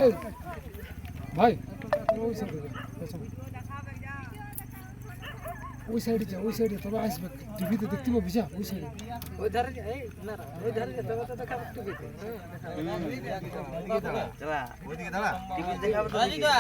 এই ভাই ওই সাইডে যা, ওই সাইডে তবে আসবে, টিভিতে দেখতে পাবি, যা ওই সাইডে। ওই ধারে এই না না ওই ধারে তবে তো দেখাবো টিভিতে। চলা ওইদিকে দাঁড়া, টিভি দেখাবো তো দিদা।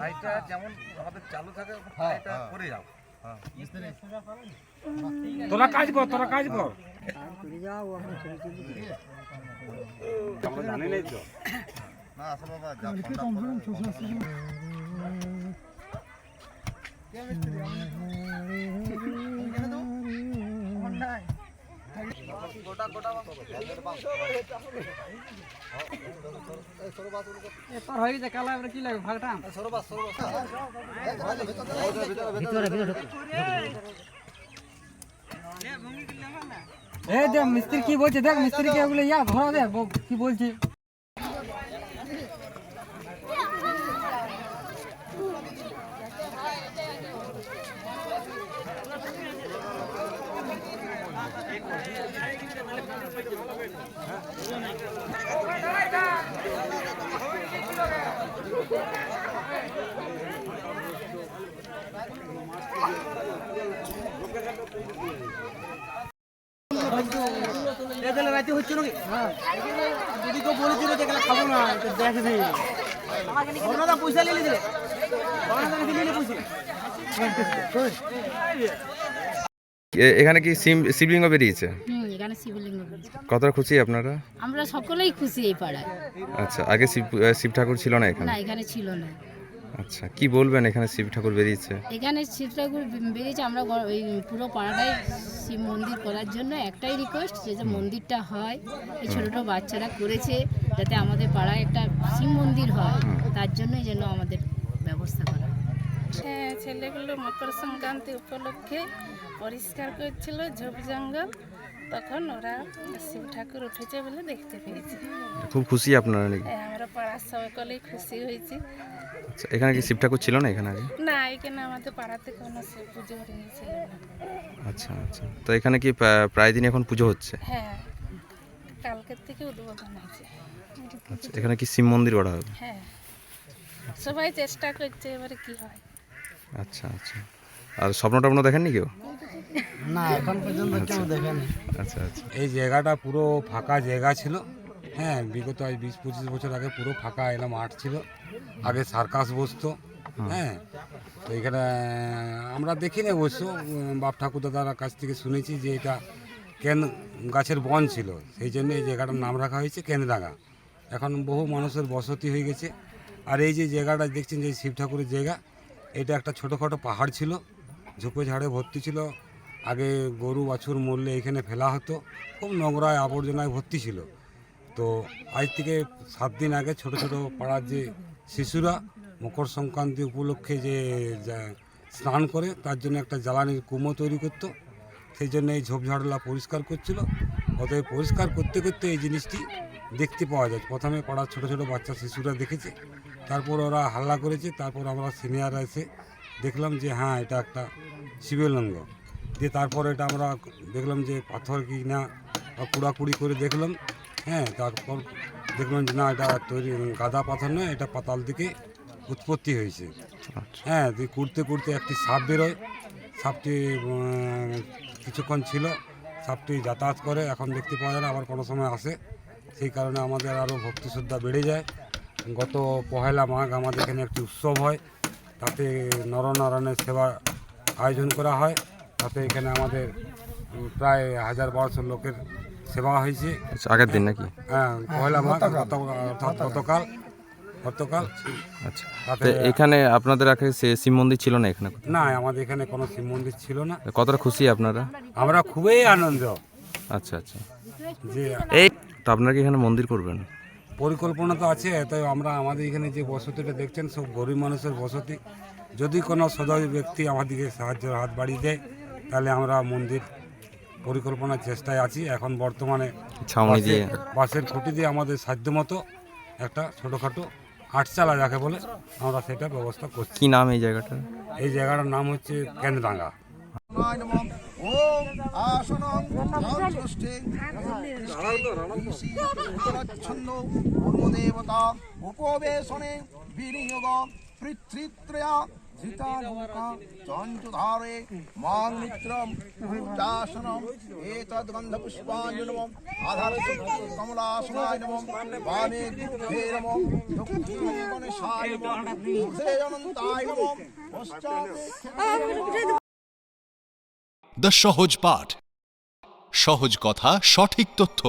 এটা যেমন আমাদের চালু থাকে এটা করে যাও। তোরা কাজ কর, তোরা কাজ কর। আমরা জানি নাই তো না আসলে বাবা যা গোটা গোটা এরপর হয়ে গেছে কালা, এবারে কি লাগবে ভাগটা? এই দেখ মিস্ত্রি কি বলছে, দেখ মিস্ত্রিকে ওগুলো ইয়া ধরা দেখ কি বলছে। রাতে হচ্ছে নাকি? যদি কেউ বলেছিল যে খাবো না দেখবি পয়সা নিয়ে দিলে এখানে কি শিবলিঙ্গ বেরিয়েছে? এখানে শিবলিঙ্গ বেরিয়েছে। কতটা খুশি আপনারা? আমরা সকলেই খুশি এই পাড়ায়। আচ্ছা, আগে শিব ঠাকুর ছিল না এখানে? না, এখানে ছিল না। আচ্ছা, কি বলবেন, এখানে শিব ঠাকুর বেরিয়েছে? এখানে শিব ঠাকুর বেরিয়েছে, আমরা ওই পুরো পাড়াটাই শিব মন্দির করার জন্য একটাই রিকোয়েস্ট, যে মন্দিরটা হয়, এই ছোটো ছোটো বাচ্চারা করেছে যাতে আমাদের পাড়ায় একটা শিব মন্দির হয়, তার জন্যই যেন আমাদের ব্যবস্থা করা। হ্যাঁ, ছেলেগুলো মকর সংক্রান্তি উপলক্ষে পরিষ্কার করছিল ঝোপ জঙ্গল, তখন ওরা শিব ঠাকুর উঠেছে বলে দেখতে পেয়েছি। খুব খুশি আপনারা নাকি? হ্যাঁ, আমরা পাড়ার সকলেই খুশি হয়েছি। আচ্ছা, এখানে কি শিব ঠাকুর ছিল না এখানে আগে? না, এখানে আমাদের পাড়াতে কোনো শিব পুজো হয়েছিল না। আচ্ছা আচ্ছা, তো এখানে কি প্রায় দিন এখন পুজো হচ্ছে? হ্যাঁ, কালকের থেকে উদ্বোধন হয়েছে। আচ্ছা, এখানে কি শিব মন্দির করা হবে? হ্যাঁ, সবাই চেষ্টা করছে, এবারে কি হয়। আচ্ছা আচ্ছা, আর স্বপ্ন টপ্ন দেখেননি কেউ? না, এখন পর্যন্ত কেউ দেখেনি। আচ্ছা আচ্ছা, এই জায়গাটা পুরো ফাঁকা জায়গা ছিল। হ্যাঁ, বিগত 20-25 বছর আগে পুরো ফাঁকা এলাম মাঠ ছিল। আগে সার্কাস বসতো। হ্যাঁ, তো এখানে আমরা দেখিনি অবশ্য, বাপ ঠাকুর দাদার কাছ থেকে শুনেছি যে এটা গাছের বন ছিল, সেই জন্য এই জায়গাটার নাম রাখা হয়েছে কেন্দ্রাঙ্গা। এখন বহু মানুষের বসতি হয়ে গেছে। আর এই যে জায়গাটা দেখছেন যে শিব ঠাকুরের জায়গা, এটা একটা ছোটোখাটো পাহাড় ছিল, ঝোপে ঝাড়ে ভর্তি ছিল। আগে গরু বাছুর মরলে এখানে ফেলা হতো, খুব নোংরায় আবর্জনায় ভর্তি ছিল। তো আজ থেকে 7 দিন আগে ছোট ছোট পাড়ার যে শিশুরা মকর সংক্রান্তি উপলক্ষে যে স্নান করে, তার জন্য একটা জ্বালানির কুমো তৈরি করতো, সেই জন্য এই ঝোপঝাড়লা পরিষ্কার করছিল। অতএব পরিষ্কার করতে করতে এই জিনিসটি দেখতে পাওয়া যায়। প্রথমে পাড়ার ছোট ছোট বাচ্চা শিশুরা দেখেছে, তারপর ওরা হাল্লা করেছে, তারপর আমরা সিনিয়ররা এসে দেখলাম যে হ্যাঁ, এটা একটা শিবলিঙ্গ। দিয়ে তারপর এটা আমরা দেখলাম যে পাথর কি না, কুড়াকুড়ি করে দেখলাম। হ্যাঁ, তারপর দেখলাম যে না, এটা তৈরি গাদা পাথর নয়, এটা পাতাল থেকে উৎপত্তি হয়েছে। হ্যাঁ, দিয়ে কুড়তে কুড়তে একটি সাপ বেরোয়। সাপটি কিছুক্ষণ ছিল, সাপটি যাতায়াত করে, এখন দেখতে পাওয়া যায় না, আবার কোনো সময় আসে। সেই কারণে আমাদের আরও ভক্তি শ্রদ্ধা বেড়ে যায়। গত 1 মাঘ আমাদের এখানে একটি উৎসব হয়, তাতে নরনারায়ণের সেবা আয়োজন করা হয়। তাতে এখানে আমাদের প্রায় 1000-1200 লোকের সেবা হয়েছে। আগের দিন নাকি? হ্যাঁ, 1 মাঘ অর্থাৎ গতকাল। গতকাল। আচ্ছা, তাতে তো এখানে আপনাদের আগে শিব মন্দির ছিল না এখানে? না, আমাদের এখানে কোনো শিব মন্দির ছিল না। কতটা খুশি আপনারা? আমরা খুবই আনন্দ আচ্ছা আচ্ছা, যে এই তো আপনারা কি এখানে মন্দির করবেন? পরিকল্পনা তো আছে, তাই আমরা আমাদের এখানে যে বসতিটা দেখছেন সব গরিব মানুষের বসতি। যদি কোনো সদয় ব্যক্তি আমাদেরকে সাহায্যের হাত বাড়িয়ে দেয় তাহলে আমরা মন্দির পরিকল্পনার চেষ্টায় আছি। এখন বর্তমানে ছাউনি দিয়ে বাঁশের খুঁটি দিয়ে আমাদের সাধ্যমতো একটা ছোটোখাটো আটচালা যাকে বলে আমরা সেটা ব্যবস্থা করছি। কি নাম এই জায়গাটা? এই জায়গাটার নাম হচ্ছে কেন্দ্রাঙ্গা। ওম আসনং ষষ্ঠে ছন্দ কর্মদেবতা উপবেশনে বিনিয়োগ পৃথ্বীত্রয়া ধৃতালোকা চঞ্চুধারে মাং মিত্রম পূজাসনম এতদ গন্ধপুষ্পাঞ্জনম আধার কমলাসনায় নমঃ বামে গুদ্ধে নমঃ দক্ষিণে গণেশায় নমঃ ঊর্ধ্বে অনন্তায় নমঃ পশ্চাতে দ্য সহজ পাঠ, সহজ কথা, সঠিক তথ্য।